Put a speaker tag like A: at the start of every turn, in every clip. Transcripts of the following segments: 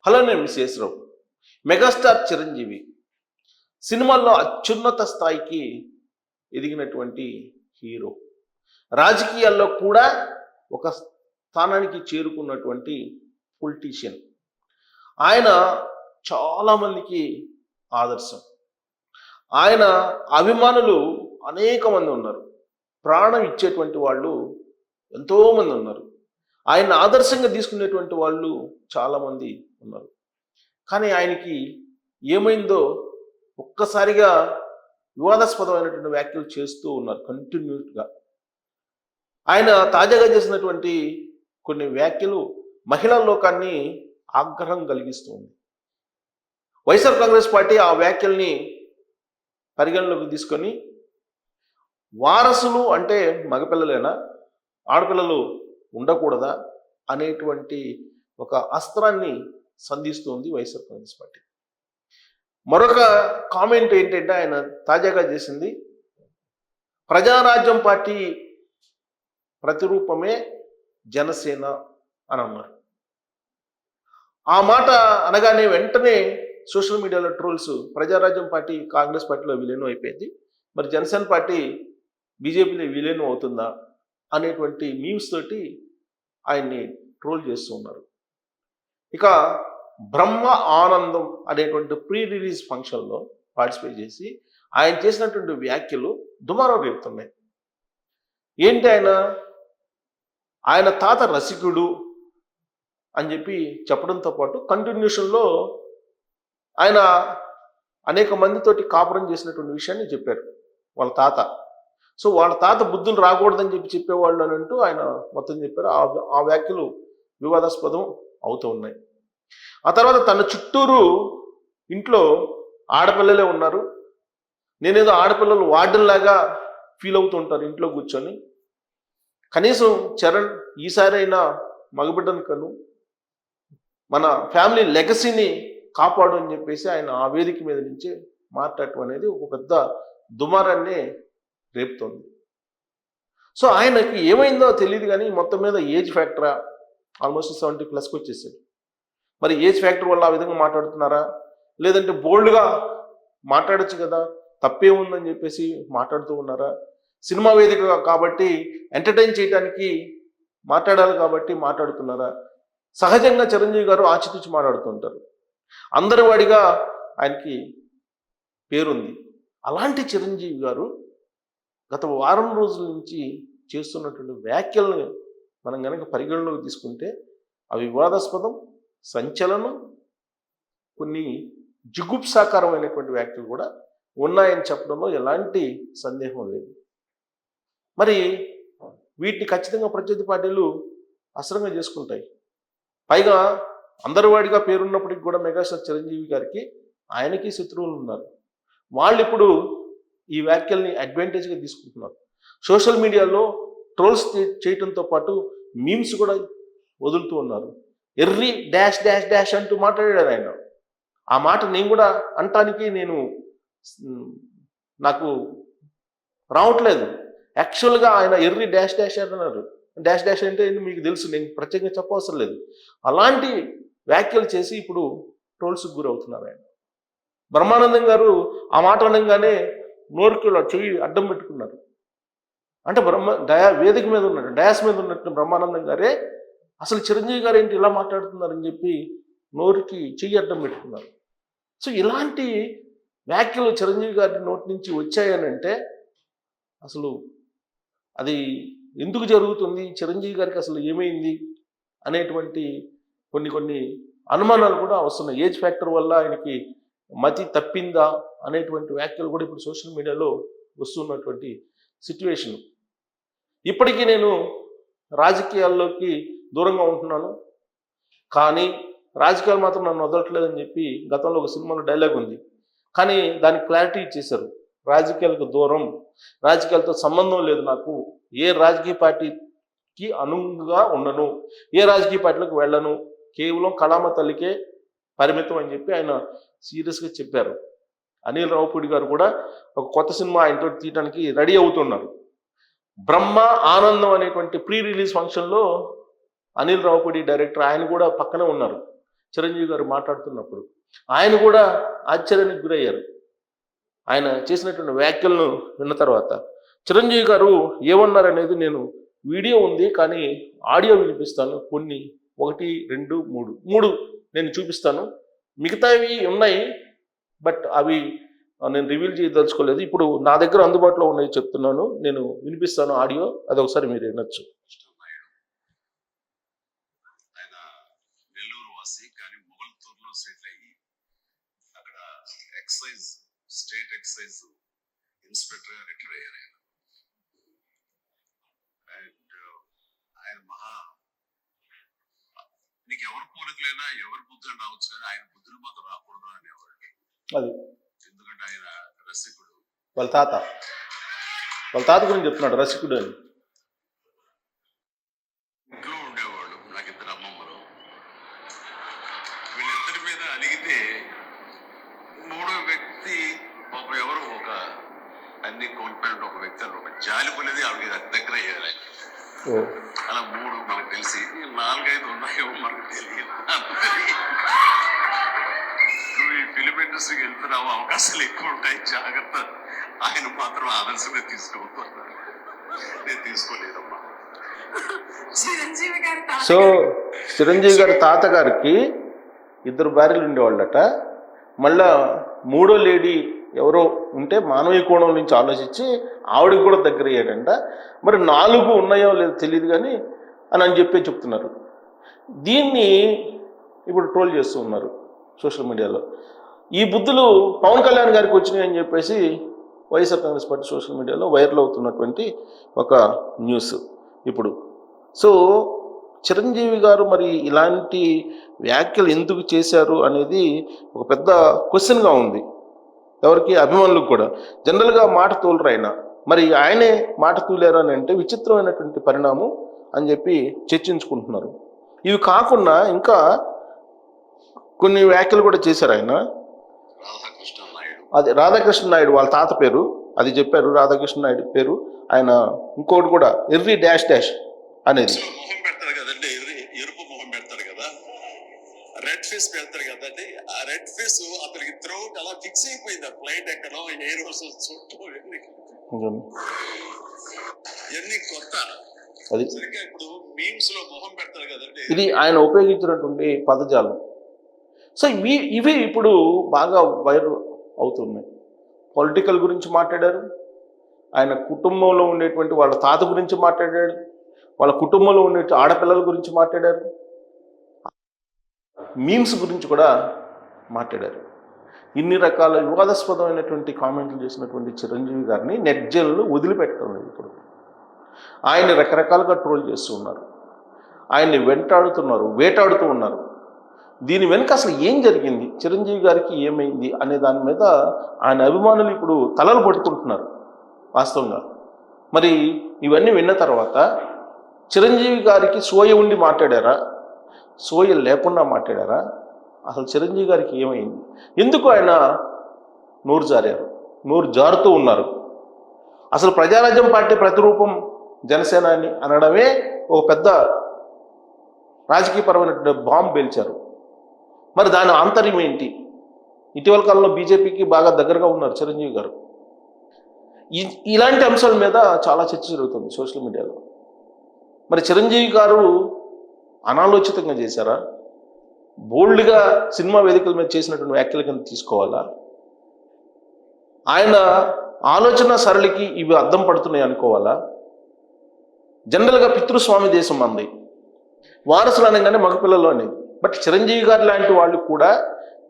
A: Hello, నేను Sesha Rao. Megastar Chiranjeevi సినిమాల్లో అత్యున్నత స్థాయికి ఎదిగినటువంటి హీరో. రాజకీయాల్లో కూడా ఒక స్థానానికి చేరుకున్నటువంటి పొలిటీషియన్. ఆయన చాలామందికి ఆదర్శం. ఆయన అభిమానులు అనేక మంది ఉన్నారు. ప్రాణం ఇచ్చేటువంటి వాళ్ళు ఎంతోమంది ఉన్నారు. ఆయన ఆదర్శంగా తీసుకునేటువంటి వాళ్ళు చాలామంది ఉన్నారు. కానీ ఆయనకి ఏమైందో ఒక్కసారిగా వివాదాస్పదమైనటువంటి వ్యాఖ్యలు చేస్తూ ఉన్నారు కంటిన్యూస్గా. ఆయన తాజాగా చేసినటువంటి కొన్ని వ్యాఖ్యలు మహిళా లోకాన్ని ఆగ్రహం కలిగిస్తుంది. వైఎస్ఆర్ కాంగ్రెస్ పార్టీ ఆ వ్యాఖ్యల్ని పరిగణలోకి తీసుకొని వారసులు అంటే మగపిల్లలేనా, ఆడపిల్లలు ఉండకూడదా అనేటువంటి ఒక అస్త్రాన్ని సంధిస్తుంది వైఎస్ఆర్ కాంగ్రెస్ పార్టీ. మరొక కామెంట్ ఏంటంటే ఆయన తాజాగా చేసింది, ప్రజారాజ్యం పార్టీ ప్రతిరూపమే జనసేన అని అన్నారు. ఆ మాట అనగానే వెంటనే సోషల్ మీడియాలో ట్రోల్స్, ప్రజారాజ్యం పార్టీ కాంగ్రెస్ పార్టీలో విలీనం అయిపోయింది, మరి జనసేన పార్టీ బీజేపీలో విలీనం అవుతుందా అనేటువంటి మీమ్స్ తోటి ఆయన్ని ట్రోల్ చేస్తూ ఉన్నారు. ఇక బ్రహ్మ ఆనందం అనేటువంటి ప్రీ రిలీజ్ ఫంక్షన్లో పార్టిసిపేట్ చేసి ఆయన చేసినటువంటి వ్యాఖ్యలు దుమారం రేపుతున్నాయి. ఏంటి ఆయన తాత రసికుడు అని చెప్పి చెప్పడంతో పాటు కంటిన్యూషన్లో ఆయన అనేక మందితోటి కాపురం చేసినటువంటి విషయాన్ని చెప్పారు వాళ్ళ తాత. సో వాళ్ళ తాత బుద్ధులు రాకూడదని చెప్పేవాళ్ళు అని అంటూ ఆయన మొత్తం చెప్పారు. ఆ వ్యాఖ్యలు వివాదాస్పదం అవుతూ ఉన్నాయి. ఆ తర్వాత తన చుట్టూరు ఇంట్లో ఆడపిల్లలే ఉన్నారు, నేనేదో ఆడపిల్లలు వార్డెన్లాగా ఫీల్ అవుతూ ఉంటారు ఇంట్లో కూర్చొని, కనీసం చరణ్ ఈసారైనా మగబిడ్డను కను, మన ఫ్యామిలీ లెగసీని కాపాడు అని చెప్పేసి ఆయన ఆ వేదిక మీద నుంచి మాట్లాడటం అనేది ఒక పెద్ద దుమారాన్ని రేపుతోంది. సో ఆయనకి ఏమైందో తెలియదు కానీ మొత్తం మీద ఏజ్ ఫ్యాక్టరా, ఆల్మోస్ట్ 70+ వచ్చేసాడు. మరి ఏజ్ ఫ్యాక్టర్ వల్ల ఆ విధంగా మాట్లాడుతున్నారా, లేదంటే బోల్డ్గా మాట్లాడచ్చు కదా, తప్పే ఉందని చెప్పేసి మాట్లాడుతూ ఉన్నారా, సినిమా వేదిక కాబట్టి ఎంటర్టైన్ చేయడానికి మాట్లాడాలి కాబట్టి మాట్లాడుతున్నారా? సహజంగా చిరంజీవి గారు ఆచితూచి మాట్లాడుతుంటారు, అందరి వాడిగా ఆయనకి పేరుంది. అలాంటి చిరంజీవి గారు గత వారం రోజుల నుంచి చేస్తున్నటువంటి వ్యాఖ్యలను మనం కనుక పరిగణలోకి తీసుకుంటే అవి వివాదాస్పదం, సంచలనం, కొన్ని జిగుప్సాకరమైనటువంటి వ్యాఖ్యలు కూడా ఉన్నాయని చెప్పడంలో ఎలాంటి సందేహం లేదు. మరి వీటిని ఖచ్చితంగా ప్రత్యర్థి పార్టీలు అస్త్రంగా చేసుకుంటాయి. పైగా అందరి వాడిగా పేరున్నప్పటికీ కూడా మెగాస్టార్ చిరంజీవి గారికి ఆయనకి శత్రువులు ఉన్నారు. వాళ్ళు ఇప్పుడు ఈ వ్యాఖ్యల్ని అడ్వాంటేజ్గా తీసుకుంటున్నారు. సోషల్ మీడియాలో ట్రోల్స్ చేయటంతో పాటు మీమ్స్ కూడా వదులుతూ ఉన్నారు. ఎర్రి డాష్ డాష్ డాష్ అంటూ మాట్లాడాడు ఆయన. ఆ మాట నేను కూడా అంటానికి నాకు రావట్లేదు. యాక్చువల్గా ఆయన ఎర్రి డాష్ డాష్ అన్నారు. డాష్ డాష్ అంటే మీకు తెలుసు, నేను ప్రత్యేకంగా చెప్పవసరం లేదు. అలాంటి వ్యాఖ్యలు చేసి ఇప్పుడు ట్రోల్స్కి గురవుతున్నారు ఆయన. బ్రహ్మానందం గారు ఆ మాట అనగానే నోరుకిలో చెయ్యి అడ్డం పెట్టుకున్నారు. అంటే వేదిక మీద ఉన్నట్టు, డయాస్ మీద ఉన్నట్టు బ్రహ్మానందం గారే అసలు చిరంజీవి గారు ఏంటి ఇలా మాట్లాడుతున్నారని చెప్పి నోరుకి చెయ్యి అడ్డం పెట్టుకున్నారు. సో ఇలాంటి వ్యాఖ్యలు చిరంజీవి గారి నోటి నుంచి వచ్చాయనంటే అసలు అది ఎందుకు జరుగుతుంది, చిరంజీవి గారికి అసలు ఏమైంది అనేటువంటి కొన్ని అనుమానాలు కూడా వస్తున్నాయి. ఏజ్ ఫ్యాక్టర్ వల్ల ఆయనకి మతి తప్పిందా అనేటువంటి వ్యాఖ్యలు కూడా ఇప్పుడు సోషల్ మీడియాలో వస్తున్నటువంటి సిచ్యువేషన్. ఇప్పటికీ నేను రాజకీయాల్లోకి దూరంగా ఉంటున్నాను, కానీ రాజకీయాలు మాత్రం నన్ను వదలట్లేదని చెప్పి గతంలో ఒక సినిమాలో డైలాగ్ ఉంది. కానీ దానికి క్లారిటీ ఇచ్చేశారు. రాజకీయాలకు దూరం, రాజకీయాలతో సంబంధం లేదు నాకు, ఏ రాజకీయ పార్టీకి అనుగుణంగా ఉండను, ఏ రాజకీయ పార్టీలకు వెళ్ళను, కేవలం కళామ తల్లికే పరిమితం అని చెప్పి ఆయన సీరియస్గా చెప్పారు. అనిల్ రావుపూడి గారు కూడా ఒక కొత్త సినిమా ఆయనతో తీయడానికి రెడీ అవుతున్నారు. బ్రహ్మ ఆనందం అనేటువంటి ప్రీ రిలీజ్ ఫంక్షన్లో అనిల్ రావుపూడి డైరెక్టర్ ఆయన కూడా పక్కనే ఉన్నారు. చిరంజీవి గారు మాట్లాడుతున్నప్పుడు ఆయన కూడా ఆశ్చర్యానికి గురయ్యారు. ఆయన చేసినటువంటి వ్యాఖ్యలను విన్న తర్వాత చిరంజీవి గారు ఏమన్నారనేది నేను వీడియో ఉంది కానీ ఆడియో వినిపిస్తాను. కొన్ని 1, 2, 3 నేను చూపిస్తాను. మిగతావి ఉన్నాయి బట్ అవి నేను రివీల్ చేయదలుచుకోలేదు. ఇప్పుడు నా దగ్గర అందుబాటులో ఉన్నాయి చెప్తున్నాను, నేను వినిపిస్తాను ఆడియో, అది ఒకసారి మీరు వినొచ్చు.
B: ఆయన నెల్లూరు వాసి కానీ మొగల్తూరులో సెటిల్ అయ్యి అక్కడ స్టేట్ ఎక్సైజ్ ఇన్స్పెక్టర్ రిటైర్ అయ్యారు. అండ్ ఆయన నీకు ఎవరు పోలికలైనా ఎవరి బుద్ధులు రావచ్చు కానీ ఆయన బుద్ధులు మాత్రం రాకూడదు అనేవాళ్ళు.
A: అది
B: ఎందుకంటే ఆయన రసికుడు.
A: వాళ్ళ తాత గురించి చెప్తున్నాడు, రసికుడు అని.
B: ఇంట్లో ఉండేవాళ్ళు నాకు 2 అమ్మమ్మలు. వీళ్ళిద్దరి మీద అలిగితే 3వ వ్యక్తి ఎవరు ఒక అన్ని కోల్పోయిన ఒక వ్యక్తి అని ఒక జాలి పనేది ఆవిడ దగ్గర అయ్యారు. అలా 3 మనకు తెలిసి 4, 5 ఉన్నాయో మనకు తెలియదు. నువ్వు ఈ ఫిలిం ఇండస్ట్రీకి వెళ్తున్నావు, అవకాశాలు ఎక్కువ ఉంటాయి, జాగ్రత్త. ఆయన మాత్రం ఆదర్శంగా తీసుకోవాలి. నేను తీసుకోలేదమ్మా.
A: సో చిరంజీవి గారి తాతగారికి 2 భార్యలు ఉండేవాళ్ళట. మళ్ళా 3వ లేడీ ఎవరో ఉంటే మానవీయ కోణం నుంచి ఆలోచించి ఆవిడకి కూడా దగ్గర అయ్యాడంట. మరి 4 ఉన్నాయో లేదో తెలియదు కానీ అని చెప్పి చెప్తున్నారు. దీన్ని ఇప్పుడు ట్రోల్ చేస్తూ ఉన్నారు సోషల్ మీడియాలో. ఈ బుద్ధులు పవన్ కళ్యాణ్ గారికి వచ్చినాయి అని చెప్పేసి వైఎస్ఆర్ కాంగ్రెస్ పార్టీ సోషల్ మీడియాలో వైరల్ అవుతున్నటువంటి ఒక న్యూస్ ఇప్పుడు. సో చిరంజీవి గారు మరి ఇలాంటి వ్యాఖ్యలు ఎందుకు చేశారు అనేది ఒక పెద్ద క్వశ్చన్గా ఉంది ఎవరికి, అభిమానులకు కూడా. జనరల్గా మాట తోలరు ఆయన, మరి ఆయనే మాట తూలేరు అని అంటే విచిత్రమైనటువంటి పరిణామం అని చెప్పి చర్చించుకుంటున్నారు. ఇవి కాకుండా ఇంకా కొన్ని వ్యాఖ్యలు కూడా చేశారు ఆయన. అది రాధాకృష్ణ నాయుడు వాళ్ళ తాత పేరు, అది చెప్పారు. రాధాకృష్ణ నాయుడు పేరు. ఆయన ఇంకోటి కూడా ఎర్రి డాష్ డాష్ అనేది
B: మొహం పెడతారు కదండి, ఎరుపు మొహం పెడతారు కదా, రెడ్ ఫేస్ పెడతారు కదండి. ఆ రెడ్ ఫేస్ అతనికి త్రోట్ అలా ఫిక్స్ అయిపోయింది. ఆ ఫ్లైట్ ఎక్కడో ఎయిర్ హోస్టెస్ చుట్టూ ఎన్ని కొత్త.
A: అది
B: ఇప్పుడు మీమ్స్ లో మొహం పెడతారు కదండి,
A: ఇది ఆయన ఉపయోగించినటువంటి పదజాలం. సో ఇవి ఇప్పుడు బాగా వైరల్ అవుతున్నాయి. పొలిటికల్ గురించి మాట్లాడారు, ఆయన కుటుంబంలో ఉండేటువంటి వాళ్ళ తాత గురించి మాట్లాడాడు, వాళ్ళ కుటుంబంలో ఉండే ఆడపిల్లల గురించి మాట్లాడారు, మీమ్స్ గురించి కూడా మాట్లాడారు. ఇన్ని రకాల వివాదాస్పదమైనటువంటి కామెంట్లు చేసినటువంటి చిరంజీవి గారిని నెట్ జైల్లో వదిలిపెట్టడం లేదు. ఇప్పుడు ఆయన్ని రకరకాలుగా ట్రోల్ చేస్తూ ఉన్నారు, ఆయన్ని వేటాడుతూ ఉన్నారు. దీని వెనుక అసలు ఏం జరిగింది, చిరంజీవి గారికి ఏమైంది అనే దాని మీద ఆయన అభిమానులు ఇప్పుడు తలలు పట్టుకుంటున్నారు వాస్తవంగా. మరి ఇవన్నీ విన్న తర్వాత చిరంజీవి గారికి సోయ ఉండి మాట్లాడారా, సోయ లేకుండా మాట్లాడారా, అసలు చిరంజీవి గారికి ఏమైంది, ఎందుకు ఆయన నోరు జారుతూ ఉన్నారు? అసలు ప్రజారాజ్యం పార్టీ ప్రతిరూపం జనసేన అని అనడమే ఒక పెద్ద రాజకీయపరమైన బాంబు పేల్చారు. మరి దాని ఆంతర్యం ఏంటి? ఇటీవల కాలంలో బీజేపీకి బాగా దగ్గరగా ఉన్నారు చిరంజీవి గారు. ఇలాంటి అంశాల మీద చాలా చర్చ జరుగుతుంది సోషల్ మీడియాలో. మరి చిరంజీవి గారు అనాలోచితంగా చేశారా, బోల్డ్గా సినిమా వేదికల మీద చేసినటువంటి వ్యాఖ్యల కింద తీసుకోవాలా, ఆయన ఆలోచన సరళికి ఇవి అద్దం పడుతున్నాయి అనుకోవాలా? జనరల్గా పితృస్వామి దేశం మంది, వారసులు అనగానే మగపిల్లలు అనేది. బట్ చిరంజీవి గారు లాంటి వాళ్ళు కూడా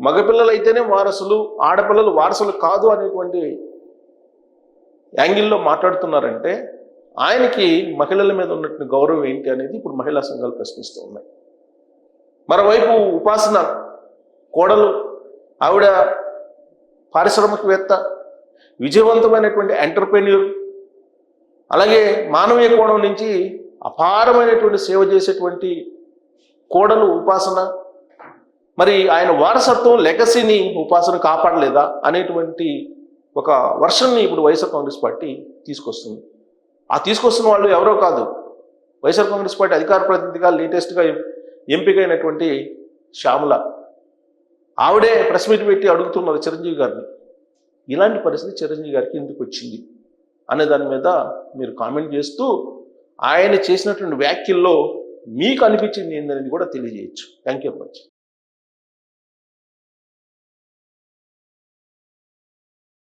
A: మగపిల్లలు అయితేనే వారసులు, ఆడపిల్లలు వారసులు కాదు అనేటువంటి యాంగిల్లో మాట్లాడుతున్నారంటే ఆయనకి మహిళల మీద ఉన్నటువంటి గౌరవం ఏంటి అనేది ఇప్పుడు మహిళా సంఘాలు ప్రశ్నిస్తూ ఉన్నాయి. మరోవైపు ఉపాసన కోడలు, ఆవిడ పారిశ్రామికవేత్త, విజయవంతమైనటువంటి ఎంటర్ప్రెన్యూర్, అలాగే మానవీయ కోణం నుంచి అపారమైనటువంటి సేవ చేసేటువంటి కోడలు ఉపాసన. మరి ఆయన వారసత్వం లెగసీని ఉపాసన కాపాడలేదా అనేటువంటి ఒక వర్షన్ని ఇప్పుడు వైఎస్ఆర్ కాంగ్రెస్ పార్టీ తీసుకొస్తుంది. ఆ తీసుకొస్తున్న వాళ్ళు ఎవరో కాదు, వైఎస్ఆర్ కాంగ్రెస్ పార్టీ అధికార ప్రతినిధిగా లేటెస్ట్గా ఎంపికైనటువంటి శ్యామల, ఆవిడే ప్రెస్ మీట్ పెట్టి అడుగుతున్నారు చిరంజీవి గారిని, ఇలాంటి పరిస్థితి చిరంజీవి గారికి ఎందుకు వచ్చింది అనే దాని మీద మీరు కామెంట్ చేస్తూ ఆయన చేసినటువంటి వ్యాఖ్యల్లో మీకు అనిపించింది ఏందనేది కూడా తెలియజేయచ్చు. Thank you very much.